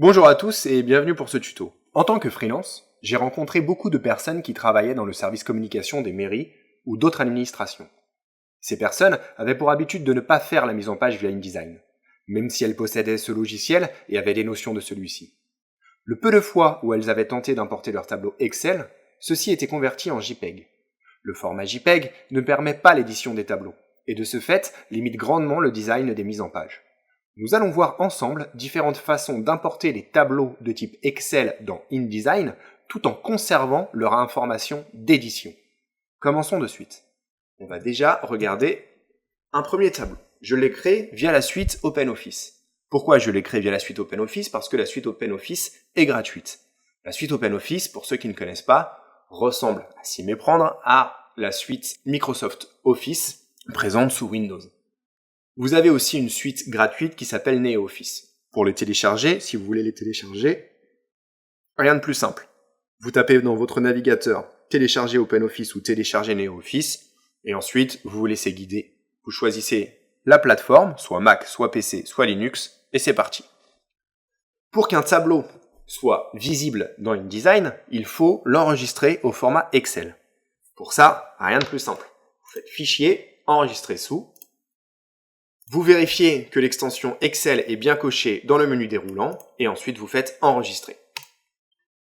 Bonjour à tous et bienvenue pour ce tuto. En tant que freelance, j'ai rencontré beaucoup de personnes qui travaillaient dans le service communication des mairies ou d'autres administrations. Ces personnes avaient pour habitude de ne pas faire la mise en page via InDesign, même si elles possédaient ce logiciel et avaient des notions de celui-ci. Le peu de fois où elles avaient tenté d'importer leur tableau Excel, ceci était converti en JPEG. Le format JPEG ne permet pas l'édition des tableaux, et de ce fait limite grandement le design des mises en page. Nous allons voir ensemble différentes façons d'importer les tableaux de type Excel dans InDesign tout en conservant leur information d'édition. Commençons de suite. On va déjà regarder un premier tableau. Je l'ai créé via la suite OpenOffice. Pourquoi je l'ai créé via la suite OpenOffice? Parce que la suite OpenOffice est gratuite. La suite OpenOffice, pour ceux qui ne connaissent pas, ressemble, à s'y méprendre, à la suite Microsoft Office présente sous Windows. Vous avez aussi une suite gratuite qui s'appelle NeoOffice. Pour les télécharger, si vous voulez les télécharger, rien de plus simple. Vous tapez dans votre navigateur « Télécharger OpenOffice » ou « Télécharger NeoOffice » et ensuite vous vous laissez guider. Vous choisissez la plateforme, soit Mac, soit PC, soit Linux, et c'est parti. Pour qu'un tableau soit visible dans InDesign, il faut l'enregistrer au format Excel. Pour ça, rien de plus simple. Vous faites « Fichier »,« Enregistrer sous ». Vous vérifiez que l'extension Excel est bien cochée dans le menu déroulant et ensuite vous faites enregistrer.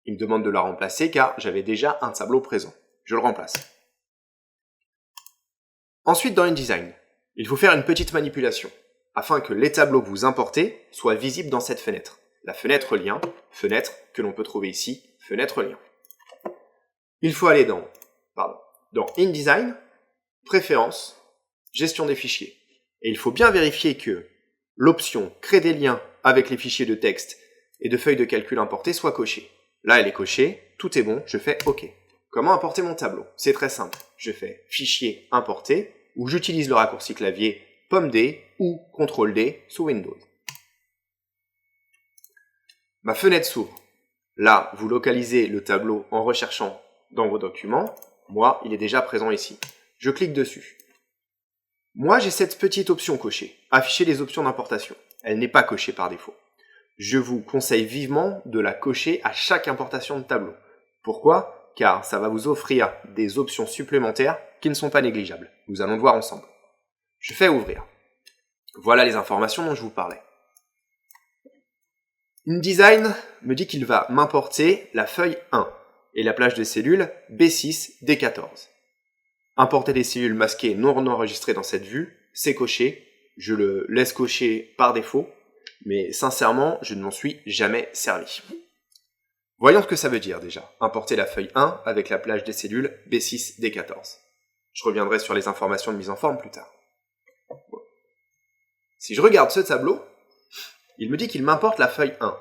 Il me demande de la remplacer car j'avais déjà un tableau présent. Je le remplace. Ensuite dans InDesign, il faut faire une petite manipulation afin que les tableaux que vous importez soient visibles dans cette fenêtre. La fenêtre lien, fenêtre que l'on peut trouver ici, fenêtre lien. Il faut aller dans InDesign, préférences, gestion des fichiers. Et il faut bien vérifier que l'option « Créer des liens avec les fichiers de texte et de feuilles de calcul importées » soit cochée. Là, elle est cochée, tout est bon, je fais « OK ». Comment importer mon tableau? C'est très simple. Je fais « Fichier importer » ou j'utilise le raccourci clavier « Pomme-D » ou « CTRL-D » sous Windows. Ma fenêtre s'ouvre. Là, vous localisez le tableau en recherchant dans vos documents. Moi, il est déjà présent ici. Je clique dessus. Moi, j'ai cette petite option cochée, afficher les options d'importation. Elle n'est pas cochée par défaut. Je vous conseille vivement de la cocher à chaque importation de tableau. Pourquoi? Car ça va vous offrir des options supplémentaires qui ne sont pas négligeables. Nous allons le voir ensemble. Je fais ouvrir. Voilà les informations dont je vous parlais. InDesign me dit qu'il va m'importer la feuille 1 et la plage de cellules B6, D14. Importer des cellules masquées non enregistrées dans cette vue, c'est coché. Je le laisse cocher par défaut, mais sincèrement, je ne m'en suis jamais servi. Voyons ce que ça veut dire déjà. Importer la feuille 1 avec la plage des cellules B6, D14. Je reviendrai sur les informations de mise en forme plus tard. Si je regarde ce tableau, il me dit qu'il m'importe la feuille 1.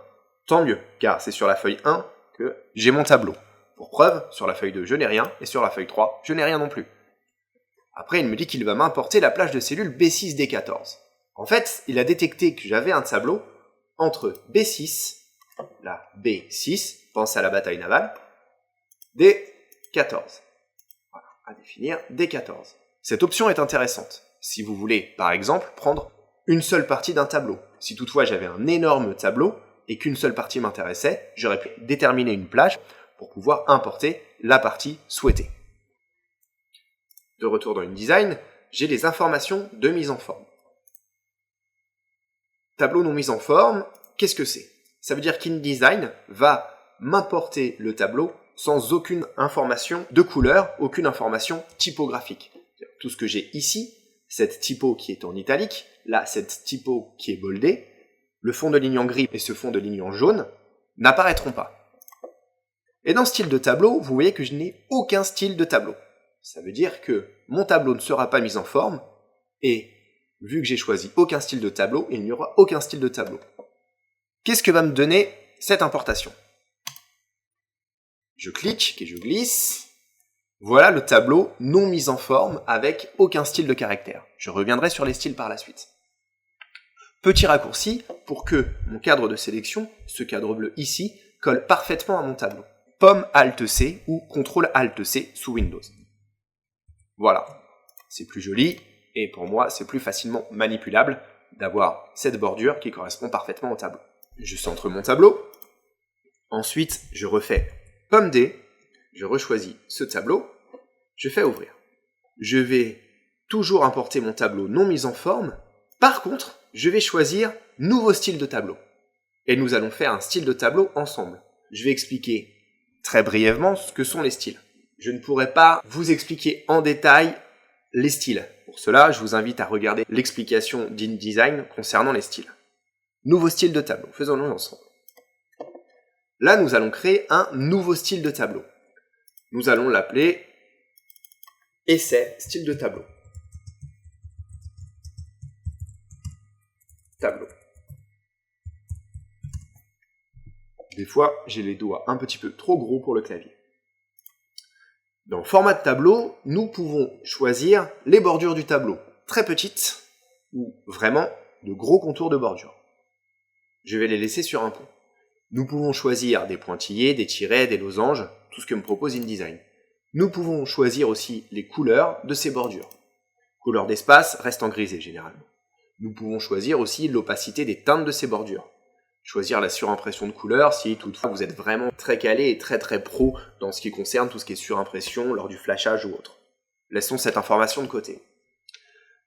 Tant mieux, car c'est sur la feuille 1 que j'ai mon tableau. Pour preuve, sur la feuille 2, je n'ai rien, et sur la feuille 3, je n'ai rien non plus. Après, il me dit qu'il va m'importer la plage de cellules B6D14. En fait, il a détecté que j'avais un tableau entre B6, la B6, pense à la bataille navale, D14. Voilà, à définir D14. Cette option est intéressante. Si vous voulez, par exemple, prendre une seule partie d'un tableau. Si toutefois j'avais un énorme tableau et qu'une seule partie m'intéressait, j'aurais pu déterminer une plage pour pouvoir importer la partie souhaitée. De retour dans InDesign, j'ai les informations de mise en forme. Tableau non mis en forme, qu'est-ce que c'est? Ça veut dire qu'InDesign va m'importer le tableau sans aucune information de couleur, aucune information typographique. Tout ce que j'ai ici, cette typo qui est en italique, là cette typo qui est boldée, le fond de ligne en gris et ce fond de ligne en jaune n'apparaîtront pas. Et dans style de tableau, vous voyez que je n'ai aucun style de tableau. Ça veut dire que mon tableau ne sera pas mis en forme, et vu que j'ai choisi aucun style de tableau, il n'y aura aucun style de tableau. Qu'est-ce que va me donner cette importation? Je clique et je glisse. Voilà le tableau non mis en forme avec aucun style de caractère. Je reviendrai sur les styles par la suite. Petit raccourci pour que mon cadre de sélection, ce cadre bleu ici, colle parfaitement à mon tableau. Pomme Alt C ou CTRL Alt C sous Windows. Voilà, c'est plus joli et pour moi c'est plus facilement manipulable d'avoir cette bordure qui correspond parfaitement au tableau. Je centre mon tableau. Ensuite, je refais pomme D. Je rechoisis ce tableau. Je fais ouvrir. Je vais toujours importer mon tableau non mis en forme. Par contre, je vais choisir nouveau style de tableau. Et nous allons faire un style de tableau ensemble. Je vais expliquer très brièvement ce que sont les styles. Je ne pourrai pas vous expliquer en détail les styles. Pour cela, je vous invite à regarder l'explication d'InDesign concernant les styles. Nouveau style de tableau, faisons-le ensemble. Là, nous allons créer un nouveau style de tableau. Nous allons l'appeler Essai style de tableau. Tableau. Des fois, j'ai les doigts un petit peu trop gros pour le clavier. Dans le format de tableau, nous pouvons choisir les bordures du tableau, très petites ou vraiment de gros contours de bordure. Je vais les laisser sur un pont. Nous pouvons choisir des pointillés, des tirets, des losanges, tout ce que me propose InDesign. Nous pouvons choisir aussi les couleurs de ces bordures. Couleur d'espace reste en grisé généralement. Nous pouvons choisir aussi l'opacité des teintes de ces bordures. Choisir la surimpression de couleurs si toutefois vous êtes vraiment très calé et très pro dans ce qui concerne tout ce qui est surimpression lors du flashage ou autre. Laissons cette information de côté.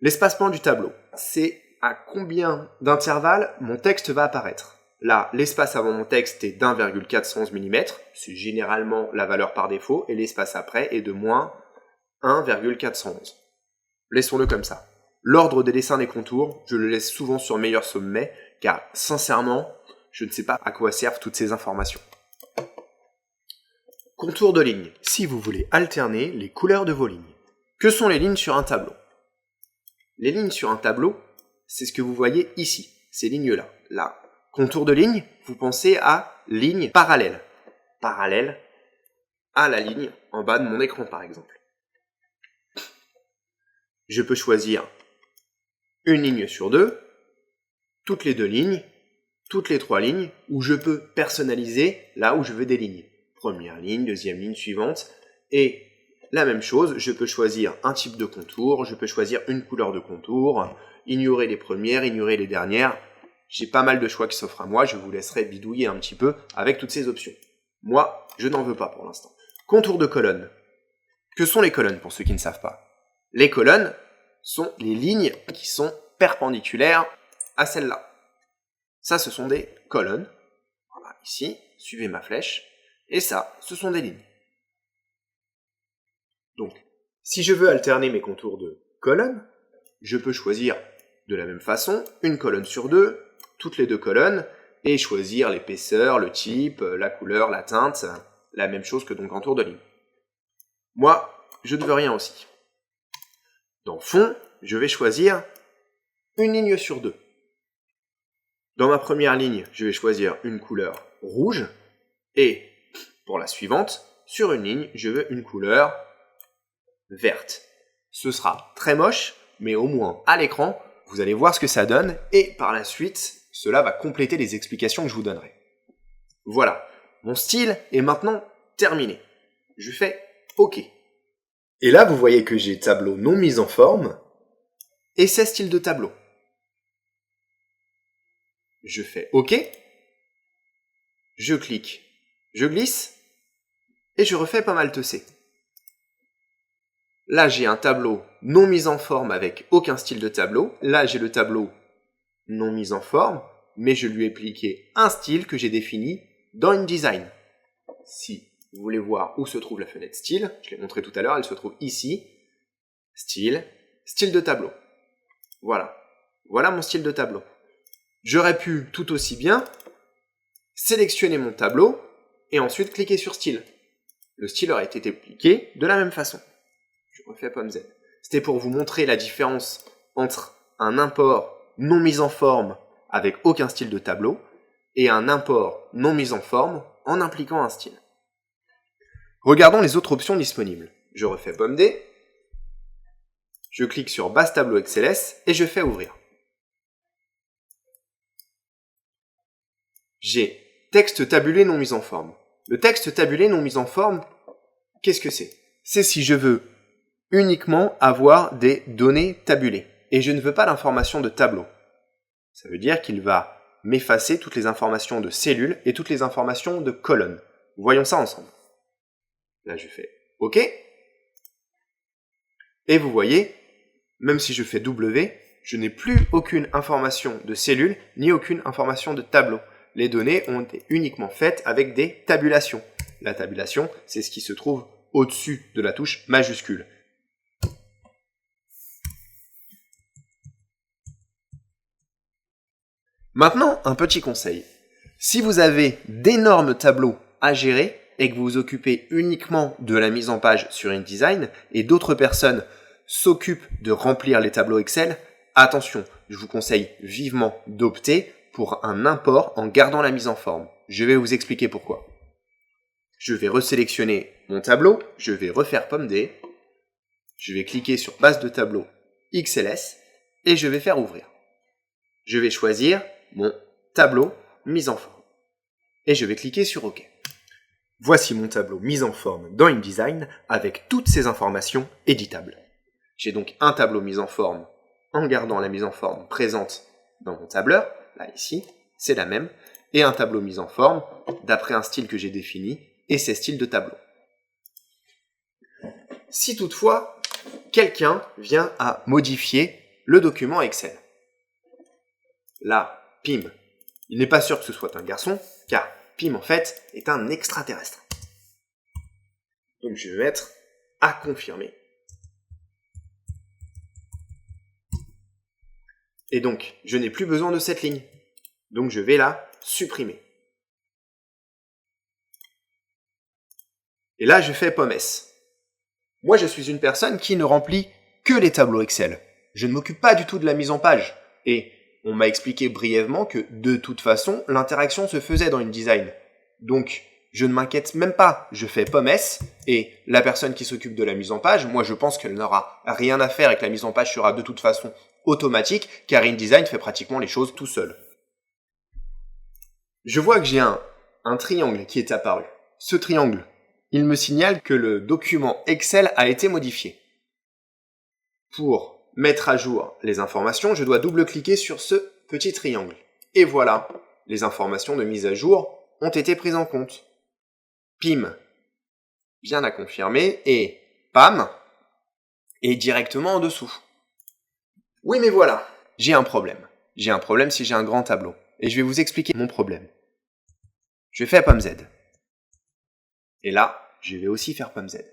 L'espacement du tableau, c'est à combien d'intervalles mon texte va apparaître. Là, l'espace avant mon texte est d'1,411 mm, c'est généralement la valeur par défaut, et l'espace après est de moins 1,411. Laissons-le comme ça. L'ordre des dessins des contours, je le laisse souvent sur meilleur sommet, car sincèrement, je ne sais pas à quoi servent toutes ces informations. Contour de ligne. Si vous voulez alterner les couleurs de vos lignes. Que sont les lignes sur un tableau? Les lignes sur un tableau, c'est ce que vous voyez ici, ces lignes-là. Là. Contour de ligne, vous pensez à ligne parallèle. Parallèle à la ligne en bas de mon écran, par exemple. Je peux choisir une ligne sur deux, toutes les deux lignes, toutes les trois lignes, ou je peux personnaliser là où je veux des lignes. Première ligne, deuxième ligne suivante, et la même chose, je peux choisir un type de contour, je peux choisir une couleur de contour, ignorer les premières, ignorer les dernières. J'ai pas mal de choix qui s'offrent à moi, je vous laisserai bidouiller un petit peu avec toutes ces options. Moi, je n'en veux pas pour l'instant. Contour de colonne. Que sont les colonnes pour ceux qui ne savent pas? Les colonnes sont les lignes qui sont perpendiculaires à celles-là. Ça, ce sont des colonnes. Voilà, ici, suivez ma flèche. Et ça, ce sont des lignes. Donc, si je veux alterner mes contours de colonnes, je peux choisir de la même façon une colonne sur deux, toutes les deux colonnes, et choisir l'épaisseur, le type, la couleur, la teinte, la même chose que dans le contour de ligne. Moi, je ne veux rien aussi. Dans fond, je vais choisir une ligne sur deux. Dans ma première ligne, je vais choisir une couleur rouge, et pour la suivante, sur une ligne, je veux une couleur verte. Ce sera très moche, mais au moins à l'écran, vous allez voir ce que ça donne, et par la suite, cela va compléter les explications que je vous donnerai. Voilà, mon style est maintenant terminé. Je fais OK. Et là, vous voyez que j'ai tableau non mis en forme, et c'est style de tableau. Je fais OK, je clique, je glisse, et je refais pas mal C. Là, j'ai un tableau non mis en forme avec aucun style de tableau. Là, j'ai le tableau non mis en forme, mais je lui ai appliqué un style que j'ai défini dans InDesign. Si vous voulez voir où se trouve la fenêtre style, je l'ai montré tout à l'heure, elle se trouve ici. Style, style de tableau. Voilà. Voilà mon style de tableau. J'aurais pu tout aussi bien sélectionner mon tableau et ensuite cliquer sur style. Le style aurait été appliqué de la même façon. Je refais pomme Z. C'était pour vous montrer la différence entre un import non mis en forme avec aucun style de tableau et un import non mis en forme en impliquant un style. Regardons les autres options disponibles. Je refais pomme D, je clique sur base tableau XLS et je fais ouvrir. J'ai texte tabulé non mis en forme. Le texte tabulé non mis en forme, qu'est-ce que c'est? C'est si je veux uniquement avoir des données tabulées et je ne veux pas l'information de tableau. Ça veut dire qu'il va m'effacer toutes les informations de cellules et toutes les informations de colonnes. Voyons ça ensemble. Là, je fais OK. Et vous voyez, même si je fais W, je n'ai plus aucune information de cellules ni aucune information de tableau. Les données ont été uniquement faites avec des tabulations. La tabulation, c'est ce qui se trouve au-dessus de la touche majuscule. Maintenant, un petit conseil. Si vous avez d'énormes tableaux à gérer et que vous vous occupez uniquement de la mise en page sur InDesign et d'autres personnes s'occupent de remplir les tableaux Excel, attention, je vous conseille vivement d'opter pour un import en gardant la mise en forme. Je vais vous expliquer pourquoi. Je vais resélectionner mon tableau, je vais refaire pomme D, je vais cliquer sur base de tableau XLS et je vais faire ouvrir. Je vais choisir mon tableau mise en forme et je vais cliquer sur OK. Voici mon tableau mis en forme dans InDesign avec toutes ces informations éditables. J'ai donc un tableau mis en forme en gardant la mise en forme présente dans mon tableur, là ici, c'est la même, et un tableau mis en forme d'après un style que j'ai défini et ses styles de tableau. Si toutefois, quelqu'un vient à modifier le document Excel, là, Pim, il n'est pas sûr que ce soit un garçon, car Pim en fait est un extraterrestre. Donc je vais mettre à confirmer. Et donc, je n'ai plus besoin de cette ligne. Donc je vais la supprimer. Et là, je fais pomme S. Moi, je suis une personne qui ne remplit que les tableaux Excel. Je ne m'occupe pas du tout de la mise en page. Et on m'a expliqué brièvement que, de toute façon, l'interaction se faisait dans InDesign. Donc, je ne m'inquiète même pas. Je fais pomme S, et la personne qui s'occupe de la mise en page, moi, je pense qu'elle n'aura rien à faire et que la mise en page sera de toute façon automatique, car InDesign fait pratiquement les choses tout seul. Je vois que j'ai un triangle qui est apparu. Ce triangle, il me signale que le document Excel a été modifié. Pour mettre à jour les informations, je dois double-cliquer sur ce petit triangle. Et voilà, les informations de mise à jour ont été prises en compte. Pim vient la confirmer et Pam est directement en dessous. Oui, mais voilà, j'ai un problème. J'ai un problème si j'ai un grand tableau. Et je vais vous expliquer mon problème. Je fais pomme Z. Et là, je vais aussi faire pomme Z.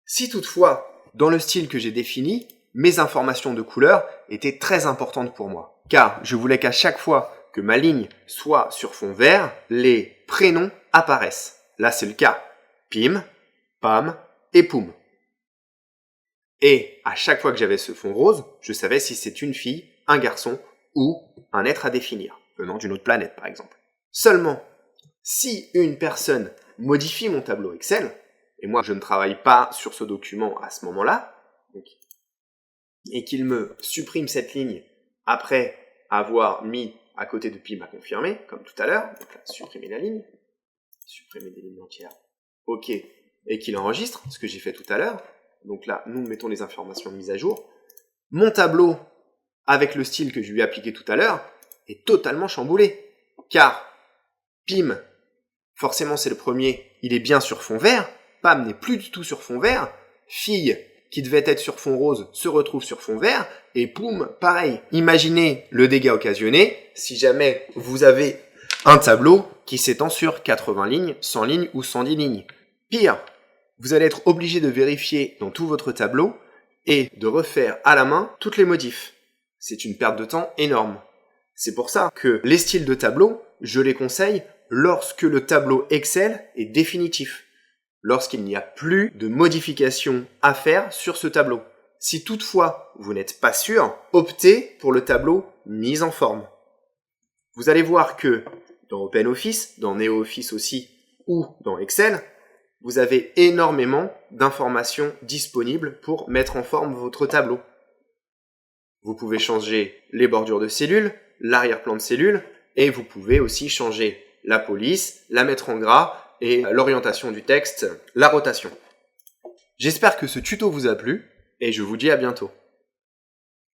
Si toutefois, dans le style que j'ai défini, mes informations de couleur étaient très importantes pour moi. Car je voulais qu'à chaque fois que ma ligne soit sur fond vert, les prénoms apparaissent. Là, c'est le cas. Pim, Pam et Poum. Et à chaque fois que j'avais ce fond rose, je savais si c'est une fille, un garçon ou un être à définir, venant d'une autre planète par exemple. Seulement, si une personne modifie mon tableau Excel, et moi je ne travaille pas sur ce document à ce moment-là, et qu'il me supprime cette ligne après avoir mis à côté de Pim à confirmer, comme tout à l'heure, donc là, supprimer la ligne, supprimer des lignes entières, OK, et qu'il enregistre, ce que j'ai fait tout à l'heure, donc là, nous mettons les informations de mise à jour. Mon tableau, avec le style que je lui ai appliqué tout à l'heure, est totalement chamboulé. Car Pim, forcément c'est le premier, il est bien sur fond vert. Pam n'est plus du tout sur fond vert. Fille, qui devait être sur fond rose, se retrouve sur fond vert. Et Poum, pareil. Imaginez le dégât occasionné si jamais vous avez un tableau qui s'étend sur 80 lignes, 100 lignes ou 110 lignes. Pire, vous allez être obligé de vérifier dans tout votre tableau et de refaire à la main toutes les modifs. C'est une perte de temps énorme. C'est pour ça que les styles de tableau, je les conseille lorsque le tableau Excel est définitif, lorsqu'il n'y a plus de modifications à faire sur ce tableau. Si toutefois vous n'êtes pas sûr, optez pour le tableau mise en forme. Vous allez voir que dans OpenOffice, dans NeoOffice aussi, ou dans Excel, vous avez énormément d'informations disponibles pour mettre en forme votre tableau. Vous pouvez changer les bordures de cellules, l'arrière-plan de cellules, et vous pouvez aussi changer la police, la mettre en gras, et l'orientation du texte, la rotation. J'espère que ce tuto vous a plu, et je vous dis à bientôt.